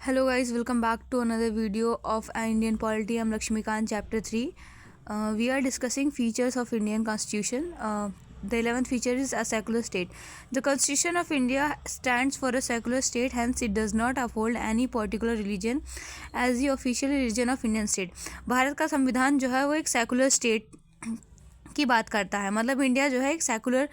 Hello guys, welcome back to another video of Indian Polity. I'm Lakshmikant, Chapter 3. We are discussing features of Indian Constitution. The 11th feature is a secular state. The Constitution of India stands for a secular state, hence it does not uphold any particular religion as the official religion of Indian state. Bharat का संविधान जो है वो एक secular state की बात करता है। मतलब इंडिया जो है एक सेकुलर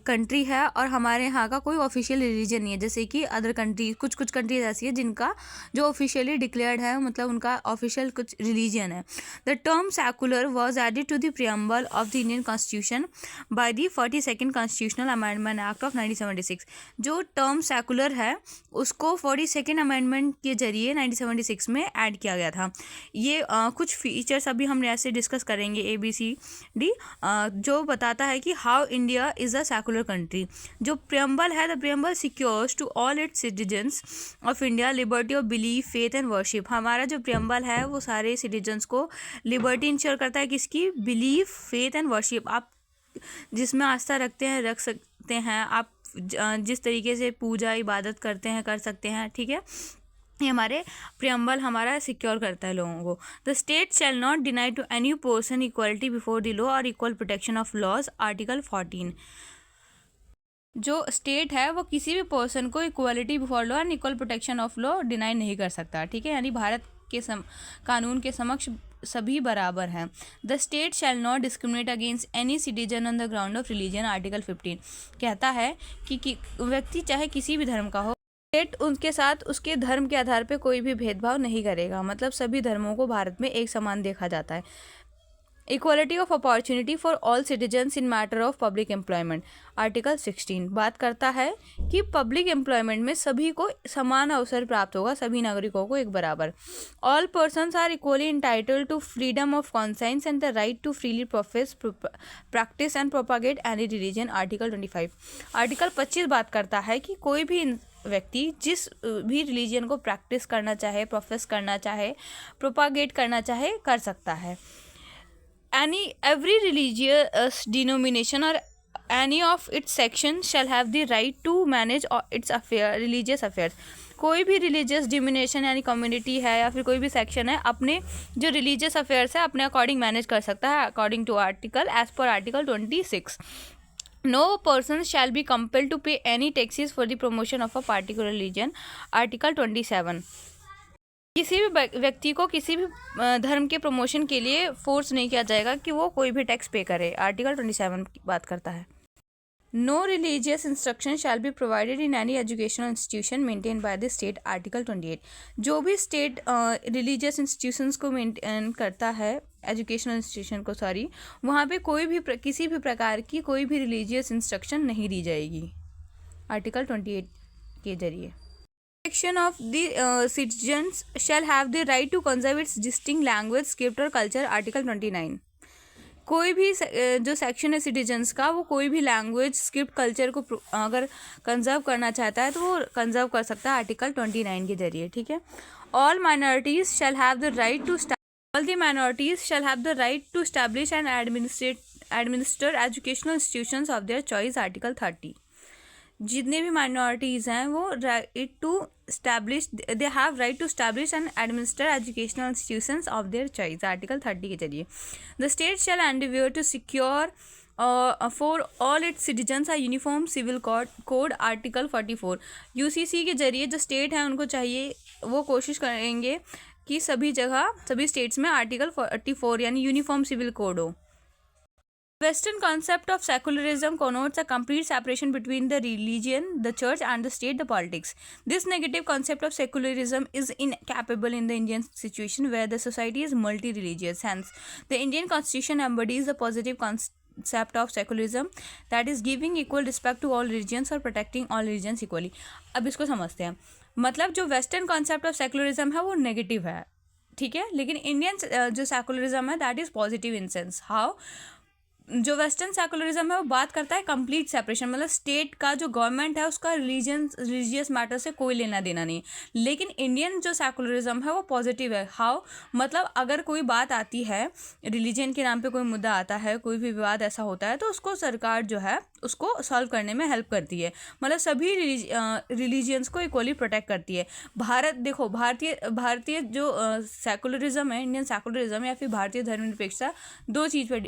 कंट्री है और हमारे यहाँ का कोई ऑफिशियल रिलीजन नहीं है, जैसे कि अदर कंट्री कुछ कंट्रीज ऐसी है जिनका जो ऑफिशियली डिक्लेयर्ड है, मतलब उनका ऑफिशियल कुछ रिलीजन है। The term secular was added to the preamble of the Indian constitution by the 42nd constitutional amendment act of 1976। जो टर्म सेकुलर है उसको 42nd अमेंडमेंट के जरिए 1976 में ऐड किया गया था। ये कुछ फीचर्स अभी हम ऐसे डिस्कस करेंगे ABCD, जो बताता है कि how India is a secular country. जो प्रियम्बल है, the preamble secures to all its citizens of India liberty of belief faith and worship. हमारा जो प्रियम्बल है वो सारे सिटीजन्स को लिबर्टी इंश्योर करता है, किसकी? Belief faith and worship. आप जिसमें आस्था रखते हैं रख सकते हैं, आप जिस तरीके से पूजा इबादत करते हैं कर सकते हैं, ठीक है। ये हमारे प्रियम्बल हमारा सिक्योर करता है लोगों को। The state shall not deny to any person equality before the law और equal protection of laws, article 14। जो स्टेट है वो किसी भी पर्सन को equality before law and equal protection of law deny नहीं कर सकता, ठीक है। यानी भारत के कानून के समक्ष सभी बराबर हैं। The state shall not discriminate against any citizen on the ground of religion, article 15 कहता है कि व्यक्ति चाहे किसी भी धर्म का हो, स्टेट उनके साथ उसके धर्म के आधार पर कोई भी भेदभाव नहीं करेगा। मतलब सभी धर्मों को भारत में एक समान देखा जाता है। Equality of opportunity for all citizens in matter of public employment, article 16 बात करता है कि पब्लिक एम्प्लॉयमेंट में सभी को समान अवसर प्राप्त होगा, सभी नागरिकों को एक बराबर। All persons are equally entitled to freedom of conscience and the right to freely profess practice and propagate any religion, article 25। Article 25 बात करता है कि कोई भी व्यक्ति जिस भी रिलीजन को प्रैक्टिस करना चाहे, प्रोफेस करना चाहे, प्रोपागेट करना चाहे, कर सकता है। Every religious denomination or any of its sections shall have the right to manage its religious affairs। कोई भी रिलीजियस डिमिनेशन यानी कम्युनिटी है या फिर कोई भी सेक्शन है, अपने जो रिलीजियस अफेयर्स है अपने अकॉर्डिंग मैनेज कर सकता है, according to article as per article 26। No person shall be compelled to pay any taxes for the promotion of a particular religion, article 27। किसी भी व्यक्ति को किसी भी धर्म के प्रमोशन के लिए फोर्स नहीं किया जाएगा कि वो कोई भी टैक्स पे करे, आर्टिकल 27 की बात करता है। No religious instruction shall be provided in any educational institution maintain by the state, article 28। जो भी स्टेट रिलीजियस इंस्टीट्यूशंस को मेंटेन करता है, एजुकेशनल इंस्टीट्यूशन को, सॉरी, वहाँ पे कोई भी किसी भी प्रकार की कोई भी रिलीजियस इंस्ट्रक्शन नहीं दी जाएगी, आर्टिकल 28 के जरिए। Section of the citizens shall have the right to conserve its distinct language, script और culture, आर्टिकल 29। कोई भी जो सेक्शन है सिटीजन्स का, वो कोई भी लैंग्वेज, स्क्रिप्ट, कल्चर को अगर कंजर्व करना चाहता है तो वो कंजर्व कर सकता है, आर्टिकल 29 के जरिए, ठीक है। All minorities shall have the right to all the minorities shall have the right to establish and administer educational institutions of their choice, article 30। जितने भी माइनॉरिटीज़ हैं वो right to establish, they have right to establish and administer educational institutions of their choice, article 30 के जरिए। The state shall endeavour to secure for all its citizens a uniform civil code, article 44। UCC के जरिए जो state हैं उनको चाहिए, वो कोशिश करेंगे कि सभी जगह सभी स्टेट्स में आर्टिकल 44 यानी यूनिफॉर्म सिविल कोड हो। Western concept of secularism connotes a complete separation between the religion, the church, and the state, the politics. This negative concept of secularism is incapable in the Indian situation where the society is multi-religious. Hence, the Indian constitution embodies the positive concept of secularism, that is giving equal respect to all religions or protecting all religions equally. अब इसको समझते हैं। मतलब जो western concept of secularism है वो negative है, ठीक है, लेकिन इंडियन जो सेकुलरिज्म है that is positive in sense. How? जो वेस्टर्न सेकुलरिज्म है वो बात करता है कंप्लीट सेपरेशन, मतलब स्टेट का जो गवर्नमेंट है उसका रिलीजियस मैटर से कोई लेना देना नहीं। लेकिन इंडियन जो सेकुलरिज्म है वो पॉजिटिव है। हाउ, मतलब अगर कोई बात आती है, रिलीजन के नाम पे कोई मुद्दा आता है, कोई भी विवाद ऐसा होता है, तो उसको सरकार जो है उसको सॉल्व करने में हेल्प करती है, मतलब सभी रिलीजियंस को इक्वली प्रोटेक्ट करती है। भारत देखो, भारतीय जो सेकुलरिज्म है, इंडियन सेकुलरिज्म या फिर भारतीय धर्मनिरपेक्षता, दो चीज़ पर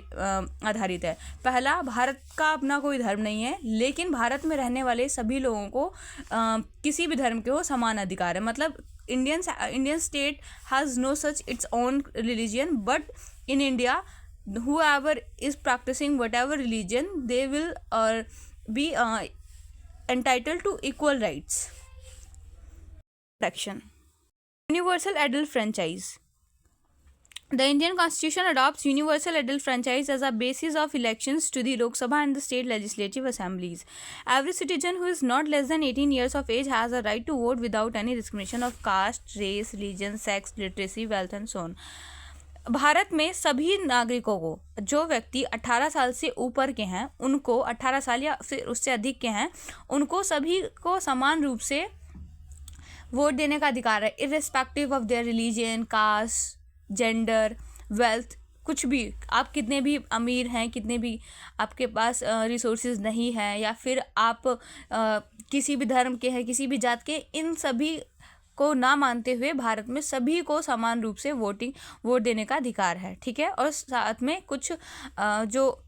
आधारित है। पहला, भारत का अपना कोई धर्म नहीं है, लेकिन भारत में रहने वाले सभी लोगों को किसी भी धर्म के हो समान अधिकार है। मतलब Indian state has no such its own religion, but in India, whoever is practicing whatever religion, they will be entitled to equal rights. Protection. Universal adult franchise. The Indian Constitution adopts universal adult franchise as a basis of elections to the Lok Sabha and the state legislative assemblies. Every citizen who is not less than 18 years of age has a right to vote without any discrimination of caste, race, religion, sex, literacy, wealth and so on. Bharat में सभी नागरिकों को, जो व्यक्ति 18 साल से ऊपर के हैं उनको, 18 साल या फिर उससे अधिक के हैं उनको, सभी को समान रूप से वोट देने का अधिकार है, irrespective of their religion, caste, gender, wealth, कुछ भी। आप कितने भी अमीर हैं, कितने भी आपके पास रिसोर्सेज नहीं है, या फिर आप किसी भी धर्म के हैं, किसी भी जात के, इन सभी को ना मानते हुए भारत में सभी को समान रूप से वोट देने का अधिकार है। ठीक है, और साथ में कुछ जो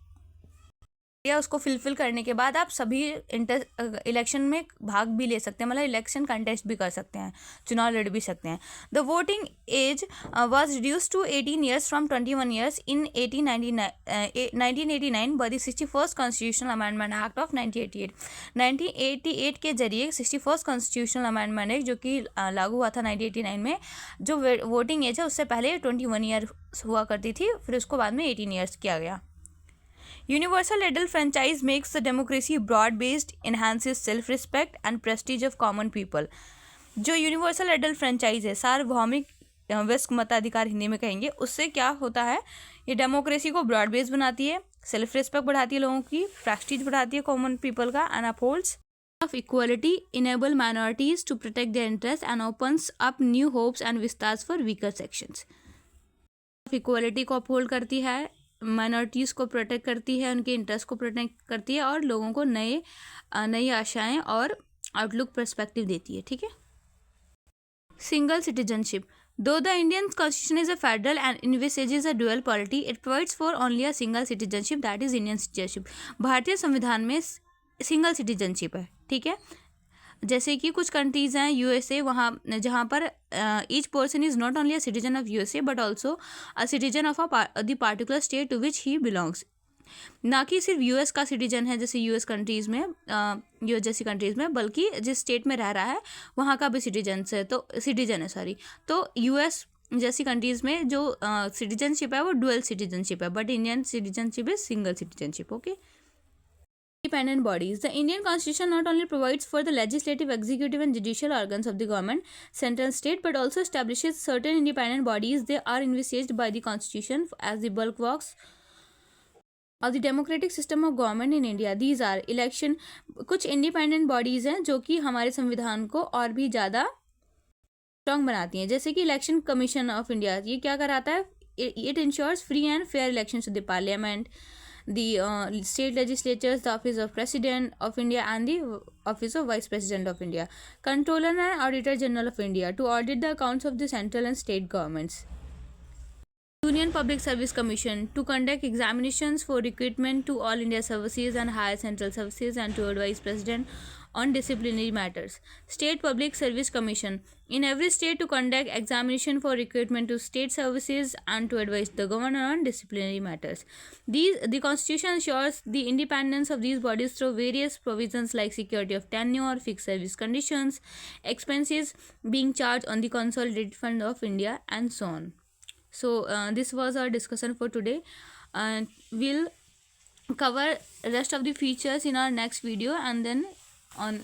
या उसको फिलफिल करने के बाद आप सभी इलेक्शन में भाग भी ले सकते हैं, मतलब इलेक्शन कंटेस्ट भी कर सकते हैं, चुनाव लड़ भी सकते हैं। The voting age was reduced to 18 years from 21 years in 1989 by the 61st constitutional amendment act of 1988 के जरिए 61st कॉन्स्टिट्यूशनल अमेंडमेंट एक्ट जो कि लागू हुआ था 1989 में, जो वोटिंग एज है उससे पहले 21 ईयर हुआ करती थी, फिर उसको बाद में 18 ईयर्स किया गया। Universal adult franchise makes the democracy broad-based, enhances self-respect and prestige of common people. जो यूनिवर्सल एडल्ट फ्रेंचाइज है, सार्वभौमिक वयस्क मताधिकार हिंदी में कहेंगे, उससे क्या होता है, ये डेमोक्रेसी को ब्रॉड बेस्ड बनाती है, सेल्फ रिस्पेक्ट बढ़ाती है लोगों की, प्रेस्टीज बढ़ाती है कॉमन पीपल का, and upholds of equality, enable minorities to protect their interests and opens up new hopes and vistas for weaker sections. Equality को अपहोल्ड करती है, माइनॉरिटीज़ को प्रोटेक्ट करती है, उनके इंटरेस्ट को प्रोटेक्ट करती है, और लोगों को नई आशाएं और आउटलुक पर्सपेक्टिव देती है। ठीक है। Single citizenship. Though the Indian Constitution is a federal and envisages a dual polity, it provides for only a single citizenship, that is Indian citizenship. भारतीय संविधान में सिंगल सिटीजनशिप है। ठीक है, जैसे कि कुछ कंट्रीज़ हैं, यूएसए, वहाँ जहाँ पर each person is not only a citizen of USA but also a citizen of the particular state to which he belongs. ना कि सिर्फ यूएस का सिटीजन है, जैसे यूएस कंट्रीज़ में, यूएस जैसी कंट्रीज़ में, बल्कि जिस स्टेट में रह रहा है वहाँ का भी सिटीजन है। तो यूएस जैसी कंट्रीज़ में जो सिटीजनशिप है वो डुअल सिटीजनशिप है, but Indian citizenship is single citizenship. Okay. Independent bodies. The Indian Constitution not only provides for the legislative, executive and judicial organs of the government, central and state, but also establishes certain independent bodies. They are envisaged by the Constitution as the bulwarks of the democratic system of government in India. These are election. कुछ independent bodies हैं जो कि हमारे संविधान को और भी ज़्यादा स्ट्रॉन्ग बनाती हैं, जैसे कि इलेक्शन कमीशन ऑफ इंडिया। ये क्या कराता है? It ensures free and fair elections to the parliament, the state legislatures, the office of president of India and the office of vice president of India, controller and auditor general of India to audit the accounts of the central and state governments. Union Public Service Commission to conduct examinations for recruitment to all India services and higher central services and to advise president on disciplinary matters. State Public Service Commission in every state to conduct examination for recruitment to state services and to advise the governor on disciplinary matters. The Constitution ensures the independence of these bodies through various provisions like security of tenure, fixed service conditions, expenses being charged on the Consolidated Fund of India, and so on. So this was our discussion for today, and we'll cover rest of the features in our next video, and then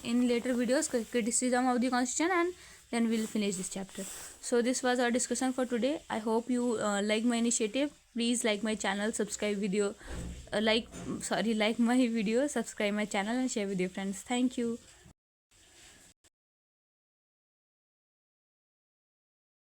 in later videos criticism of the Constitution, and then we'll finish this chapter. So this was our discussion for today. I hope you like my initiative. Please like my channel, subscribe video, like my video, subscribe my channel and share with your friends. Thank you.